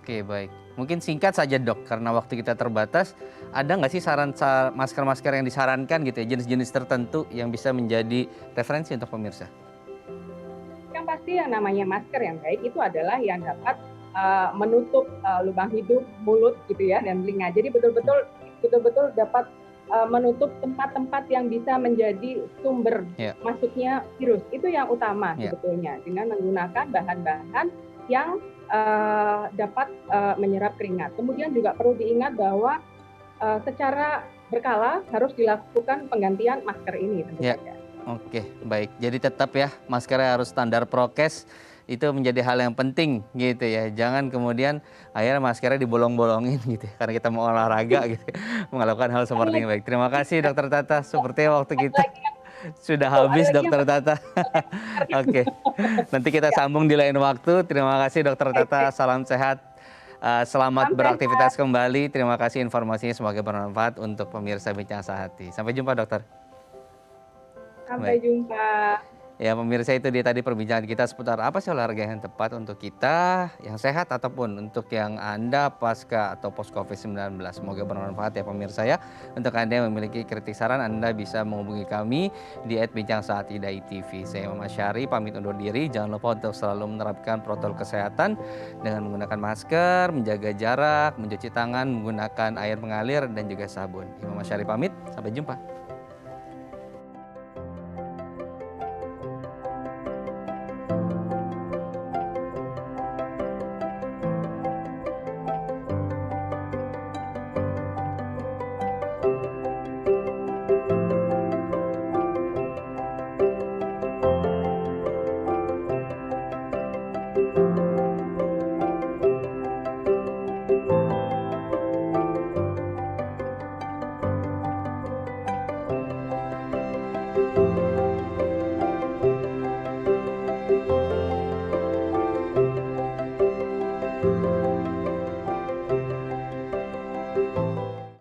S1: Oke, baik. Mungkin singkat saja dok, karena waktu kita terbatas. Ada nggak sih saran masker-masker yang disarankan gitu ya, jenis-jenis tertentu yang bisa menjadi referensi untuk pemirsa?
S3: Yang pasti yang namanya masker yang baik itu adalah yang dapat menutup lubang hidung, mulut gitu ya, dan telinga. Jadi betul-betul dapat menutup tempat-tempat yang bisa menjadi sumber
S1: Ya.
S3: masuknya virus. Itu yang utama
S1: Ya.
S3: sebetulnya dengan menggunakan bahan-bahan yang dapat menyerap keringat. Kemudian juga perlu diingat bahwa secara berkala harus dilakukan penggantian masker ini tentu
S1: Ya.
S3: saja.
S1: Oke, baik. Jadi tetap ya maskernya harus standar prokes, itu menjadi hal yang penting gitu ya. Jangan kemudian akhirnya maskernya dibolong-bolongin gitu ya, karena kita mau olahraga gitu ya, melakukan hal seperti ini. Baik, terima kasih Dokter Tata. Sepertinya waktu kita sudah
S3: Ada
S1: habis
S3: lagi yang
S1: Dokter Tata. Oke, nanti kita
S3: Ya,
S1: sambung di lain waktu. Terima kasih Dokter Tata,
S3: baik.
S1: salam sehat. Selamat
S3: Salam
S1: beraktivitas
S3: sehat.
S1: kembali. Terima kasih informasinya, semoga bermanfaat untuk pemirsa Bincang Sehati. Sampai jumpa dokter.
S3: Sampai
S1: Baik.
S3: jumpa.
S1: Ya pemirsa, itu dia tadi perbincangan kita seputar apa sih olahraga yang tepat untuk kita yang sehat ataupun untuk yang Anda pasca atau post COVID-19. Semoga bermanfaat ya pemirsa ya. Untuk Anda yang memiliki kritik saran, Anda bisa menghubungi kami di @bincang_saat_idai_tv. Saya Muhammad Syari pamit undur diri. Jangan lupa untuk selalu menerapkan protokol kesehatan dengan menggunakan masker, menjaga jarak, mencuci tangan, menggunakan air mengalir dan juga sabun. Imam Syari pamit, sampai jumpa.